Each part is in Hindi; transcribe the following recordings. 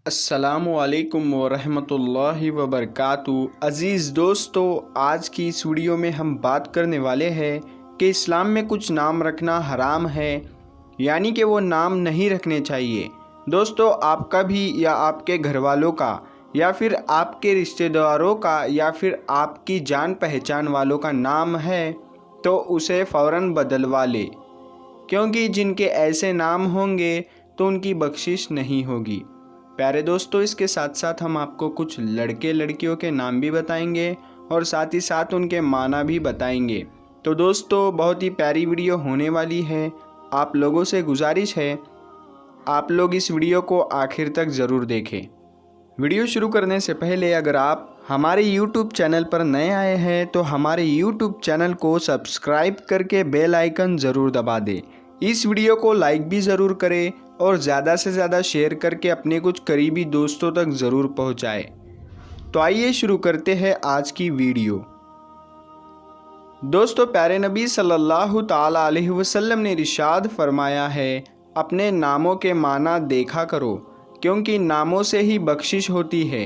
अस्सलामुअलैकुम वरहमतुल्लाहि वबरकातुहू। अज़ीज़ दोस्तों, आज की इस वीडियो में हम बात करने वाले हैं कि इस्लाम में कुछ नाम रखना हराम है, यानी कि वो नाम नहीं रखने चाहिए। दोस्तों, आपका भी या आपके घर वालों का या फिर आपके रिश्तेदारों का या फिर आपकी जान पहचान वालों का नाम है तो उसे फ़ौरन बदलवा ले, क्योंकि जिनके ऐसे नाम होंगे तो उनकी बख्शिश नहीं होगी। प्यारे दोस्तों, इसके साथ साथ हम आपको कुछ लड़के लड़कियों के नाम भी बताएंगे और साथ ही साथ उनके माना भी बताएंगे। तो दोस्तों, बहुत ही प्यारी वीडियो होने वाली है। आप लोगों से गुजारिश है, आप लोग इस वीडियो को आखिर तक ज़रूर देखें। वीडियो शुरू करने से पहले अगर आप हमारे YouTube चैनल पर नए आए हैं तो हमारे YouTube चैनल को सब्सक्राइब करके बेल आइकन ज़रूर दबा दें। इस वीडियो को लाइक भी ज़रूर करें और ज़्यादा से ज़्यादा शेयर करके अपने कुछ करीबी दोस्तों तक ज़रूर पहुँचाएं। तो आइए शुरू करते हैं आज की वीडियो। दोस्तों, प्यारे नबी सल्लल्लाहु ताला अलैहि वसल्लम ने इरशाद फरमाया है, अपने नामों के माना देखा करो, क्योंकि नामों से ही बख्शिश होती है।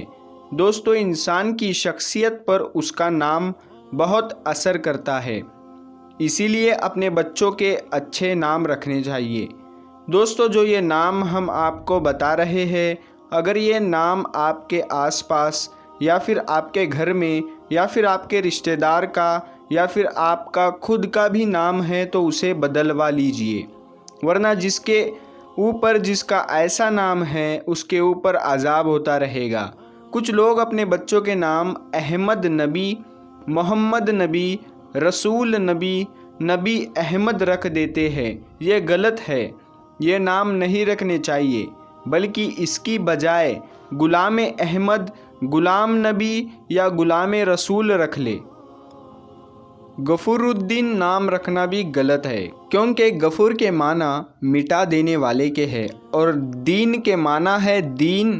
दोस्तों, इंसान की शख्सियत पर उसका नाम बहुत असर करता है, इसीलिए अपने बच्चों के अच्छे नाम रखने चाहिए। दोस्तों, जो ये नाम हम आपको बता रहे हैं, अगर ये नाम आपके आसपास या फिर आपके घर में या फिर आपके रिश्तेदार का या फिर आपका खुद का भी नाम है तो उसे बदलवा लीजिए, वरना जिसके ऊपर जिसका ऐसा नाम है उसके ऊपर अज़ाब होता रहेगा। कुछ लोग अपने बच्चों के नाम अहमद नबी, मोहम्मद नबी, रसूल नबी, नबी अहमद रख देते हैं। ये गलत है, ये नाम नहीं रखने चाहिए, बल्कि इसकी बजाय गुलाम अहमद, गुलाम नबी या गुलाम रसूल रख ले। गफूरुद्दीन नाम रखना भी गलत है, क्योंकि गफूर के माना मिटा देने वाले के है और दीन के माना है दीन,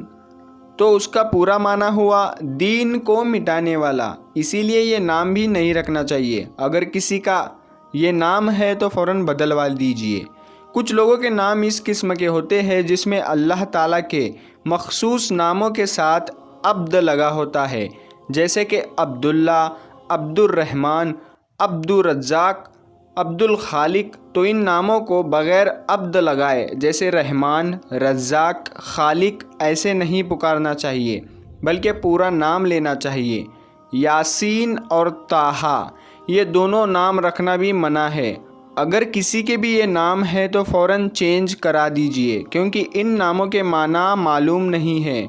तो उसका पूरा माना हुआ दीन को मिटाने वाला। इसीलिए ये नाम भी नहीं रखना चाहिए। अगर किसी का ये नाम है तो फ़ौरन बदलवा दीजिए। कुछ लोगों के नाम इस किस्म के होते हैं जिसमें अल्लाह ताला के मखसूस नामों के साथ अब्द लगा होता है, जैसे कि अब्दुल्ला, अब्दुर्रहमान, अब्दुर्रज़्ज़ाक, अब्दुल खालिक। तो इन नामों को बग़ैर अब्द लगाए, जैसे रहमान, रज़्ज़ाक, खालिक, ऐसे नहीं पुकारना चाहिए, बल्कि पूरा नाम लेना चाहिए। यासीन और ताहा, ये दोनों नाम रखना भी मना है। अगर किसी के भी ये नाम है तो फ़ौरन चेंज करा दीजिए, क्योंकि इन नामों के माना मालूम नहीं है।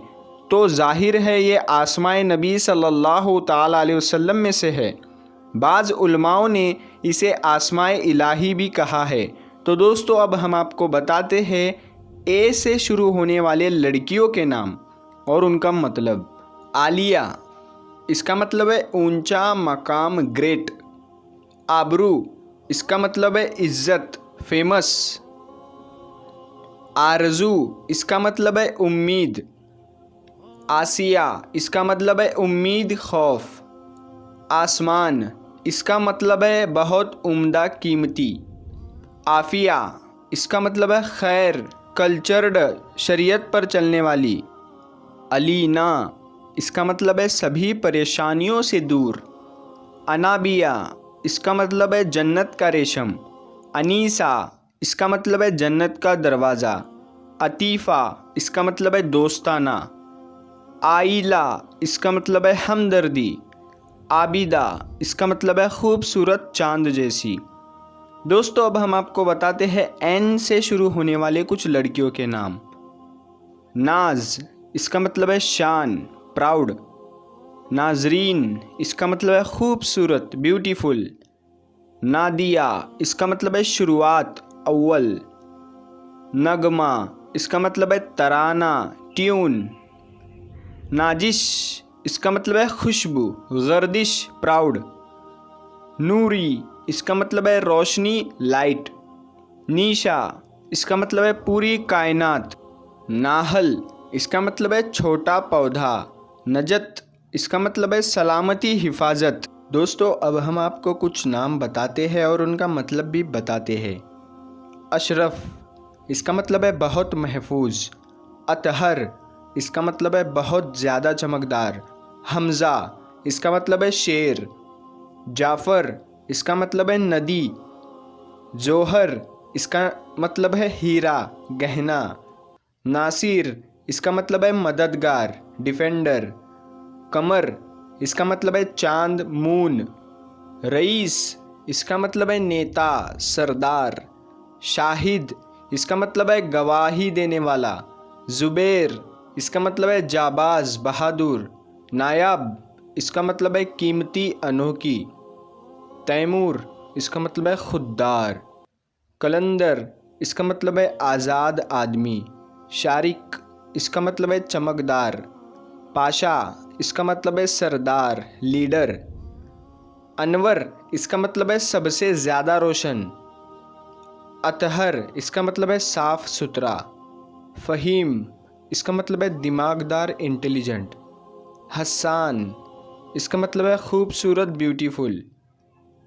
तो ज़ाहिर है ये आसमाए नबी सल्लल्लाहु ताला अलैहि वसल्लम में से है। बाज़ उलमाओं ने इसे आसमाए इलाही भी कहा है। तो दोस्तों, अब हम आपको बताते हैं ए से शुरू होने वाले लड़कियों के नाम और उनका मतलब। आलिया, इसका मतलब है ऊंचा मकाम, ग्रेट। आबरू, इसका मतलब है इज़्ज़त, फेमस। आरज़ू, इसका मतलब है उम्मीद। आसिया, इसका मतलब है उम्मीद, खौफ। आसमान, इसका मतलब है बहुत उम्दा, कीमती। आफिया, इसका मतलब है खैर, कल्चर्ड, शरीयत पर चलने वाली। अलीना, इसका मतलब है सभी परेशानियों से दूर। अनाबिया, इसका मतलब है जन्नत का रेशम। अनीसा, इसका मतलब है जन्नत का दरवाज़ा। अतीफ़ा, इसका मतलब है दोस्ताना। आइला, इसका मतलब है हमदर्दी। आबिदा, इसका मतलब है खूबसूरत चांद जैसी। दोस्तों, अब हम आपको बताते हैं एन से शुरू होने वाले कुछ लड़कियों के नाम। नाज, इसका मतलब है शान, प्राउड। नाजरीन, इसका मतलब है खूबसूरत, ब्यूटीफुल। नादिया, इसका मतलब है शुरुआत, अव्वल। नगमा, इसका मतलब है तराना, ट्यून। नाजिश, इसका मतलब है खुशबू, गर्दिश, प्राउड। नूरी, इसका मतलब है रोशनी, लाइट। नीशा, इसका मतलब है पूरी कायनात। नाहल, इसका मतलब है छोटा पौधा। नजत, इसका मतलब है सलामती, हिफाजत। दोस्तों अब हम आपको कुछ नाम बताते हैं और उनका मतलब भी बताते हैं। अशरफ, इसका मतलब है बहुत महफूज। अतहर, इसका मतलब है बहुत ज़्यादा चमकदार। हमज़ा, इसका मतलब है शेर। जाफ़र, इसका मतलब है नदी। जोहर, इसका मतलब है हीरा, गहना। नासिर, इसका मतलब है मददगार, डिफेंडर। कमर, इसका मतलब है चांद, मून। रईस, इसका मतलब है नेता, सरदार। शाहिद, इसका मतलब है गवाही देने वाला। ज़ुबैर, इसका मतलब है जाबाज, बहादुर। नायाब, इसका मतलब है कीमती, अनोखी। तैमूर, इसका मतलब है खुददार। कलंदर, इसका मतलब है आज़ाद आदमी। शारिक, इसका मतलब है चमकदार। पाशा, इसका मतलब है सरदार, लीडर। अनवर, इसका मतलब है सबसे ज़्यादा रोशन। अतहर, इसका मतलब है साफ़ सुथरा। फ़हीम, इसका मतलब है दिमागदार, इंटेलिजेंट। हसान, इसका मतलब है खूबसूरत, ब्यूटीफुल।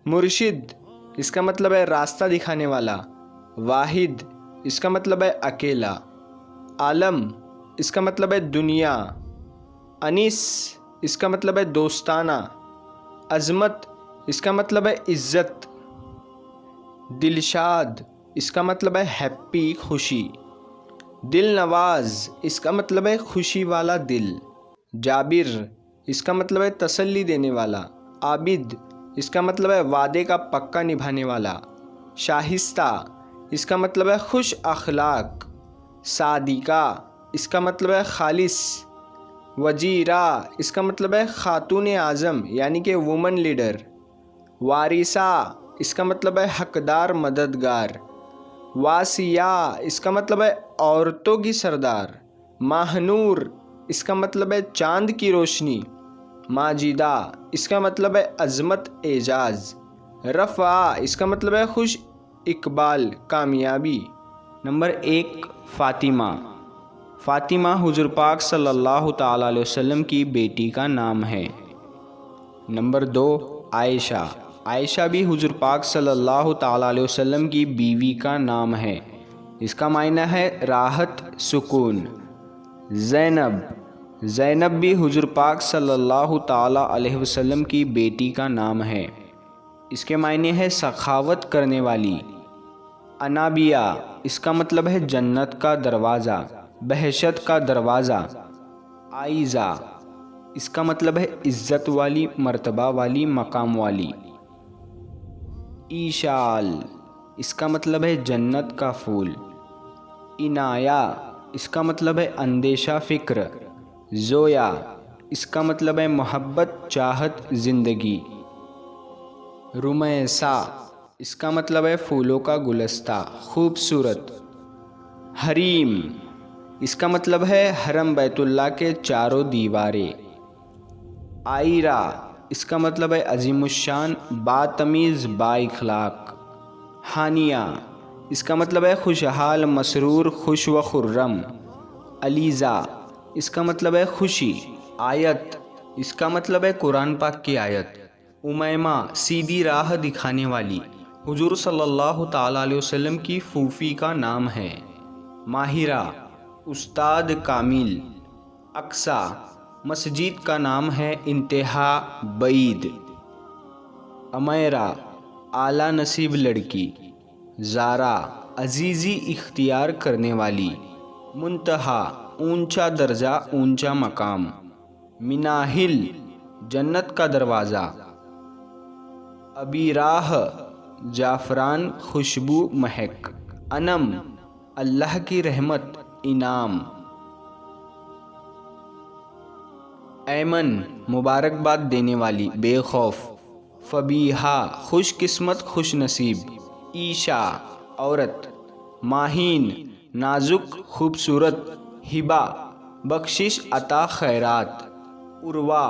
मुर्शिद, इसका मतलब है रास्ता दिखाने वाला। वाहिद, इसका मतलब है अकेला। आलम, इसका मतलब है दुनिया। अनीस, इसका मतलब है दोस्ताना। अज़मत, इसका मतलब है इज़्ज़त। दिलशाद, इसका मतलब है हैप्पी, खुशी। दिल नवाज, इसका मतलब है खुशी वाला दिल। जाबिर, इसका मतलब है तसल्ली देने वाला। आबिद, इसका मतलब है वादे का पक्का निभाने वाला। शाहिस्ता, इसका मतलब है खुश अखलाक। सादिका, इसका मतलब है खालिस। वजीरा, इसका मतलब है खातून आज़म यानी कि वुमन लीडर। वारिसा, इसका मतलब है हकदार, मददगार। वासिया, इसका मतलब है औरतों की सरदार। माहनूर, इसका मतलब है चांद की रोशनी। माजिदा, इसका मतलब है अज़मत, एजाज़। रफ़ा, इसका मतलब है खुश इकबाल, कामयाबी। नंबर 1, फ़ातिमा। फ़ातिमा हुज़ूर पाक सल्लल्लाहु ताला अलैहि वसल्लम की बेटी का नाम है। नंबर 2, आयशा। आयशा भी हुज़ूर पाक सल्लल्लाहु ताला अलैहि वसल्लम की बीवी का नाम है। इसका मायना है राहत, सुकून। ज़ैनब। ज़ैनब भी हुज़ूर पाक सल्लल्लाहु ताला अलैहि वसल्लम की बेटी का नाम है। इसके मायने है सखावत करने वाली। अनाबिया, इसका मतलब है जन्नत का दरवाज़ा, बहशत का दरवाज़ा। आइज़ा, इसका मतलब है इज़्ज़त वाली, मर्तबा वाली, मकाम वाली। ईशाल, इसका मतलब है जन्नत का फूल। इनाया, इसका मतलब है अंदेशा, फ़िक्र। ज़ोया, इसका मतलब है मोहब्बत, चाहत, ज़िंदगी। रुमैसा, इसका मतलब है फूलों का गुलस्ता, खूबसूरत। हरीम, इसका मतलब है हरम बैतुल्लाह के चारों दीवारें। आयरा, इसका मतलब है अजीमुशान, बातमीज़, बाइखलाक। हानिया, इसका मतलब है खुशहाल, मसरूर, खुश व खुर्रम। अलीज़ा, इसका मतलब है खुशी। आयत, इसका मतलब है कुरान पाक की आयत। उमैमा, सीधी राह दिखाने वाली, हुजूर सल्लल्लाहु ताला अलैहि वसल्लम की फूफी का नाम है। माहिरा, उस्ताद कामिल। अक्सा, मस्जिद का नाम है, इंतहा बईद। अमैरा, आला नसीब लड़की। ज़ारा, अजीज़ी इख्तियार करने वाली। मुंतहा, ऊंचा दर्जा, ऊंचा मकाम। मिनाहिल, जन्नत का दरवाज़ा। अबीराह, जाफ़रान, खुशबू, महक। अनम, अल्लाह की रहमत, इनाम। ऐमन, मुबारकबाद देने वाली, बेखौफ। फ़बीहा, खुशकिस्मत, खुश नसीब। ईशा, औरत। माहीन, नाजुक, खूबसूरत। हिबा, बख्शिश, अता, खैरात। उर्वा,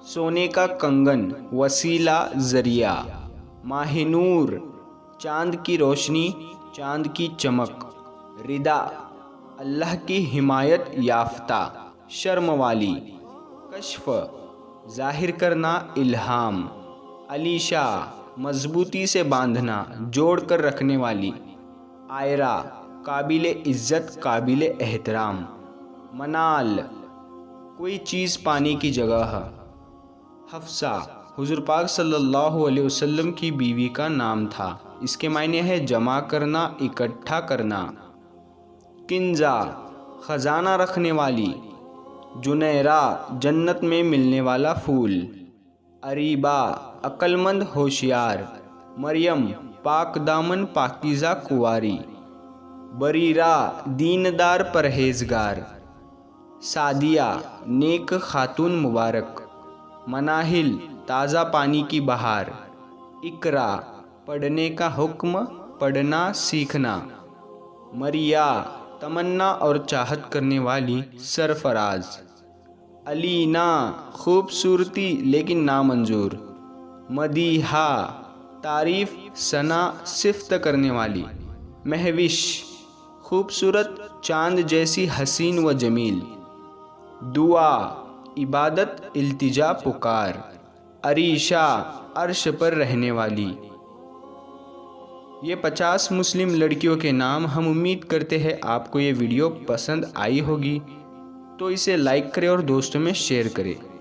सोने का कंगन, वसीला, ज़रिया। माहिनूर, चांद की रोशनी, चांद की चमक। रिदा, अल्लाह की हिमायत याफ्ता, शर्म वाली। कश्फ, ज़ाहिर करना, इल्हाम। अलीशा, मजबूती से बांधना, जोड़ कर रखने वाली। आयरा, काबिल इज़्ज़त, काबिल एहतराम। मनाल, कोई चीज़ पाने की जगह। हफ्सा, हुज़ूर पाक सल्लल्लाहु अलैहि वसल्लम की बीवी का नाम था। इसके मायने है जमा करना, इकट्ठा करना। किंजा, ख़जाना रखने वाली। जुनैरा, जन्नत में मिलने वाला फूल। अरीबा, अक्लमंद, होशियार। मरियम, पाक दामन, पाकीज़ा, कुंवारी। बरीरा, दीनदार, परहेजगार। सादिया, नेक खातून, मुबारक। मनाहिल, ताज़ा पानी की बहार। इकरा, पढ़ने का हुक्म, पढ़ना, सीखना। मरिया, तमन्ना और चाहत करने वाली, सरफराज। अलीना, खूबसूरती लेकिन नामंजूर। मदीहा, तारीफ़, सना, सिफ्त करने वाली। महविश, खूबसूरत, चांद जैसी हसीन व जमील। दुआ, इबादत, इल्तिजा, पुकार। अरीशा, अर्श पर रहने वाली। ये 50 मुस्लिम लड़कियों के नाम। हम उम्मीद करते हैं आपको ये वीडियो पसंद आई होगी, तो इसे लाइक करें और दोस्तों में शेयर करें।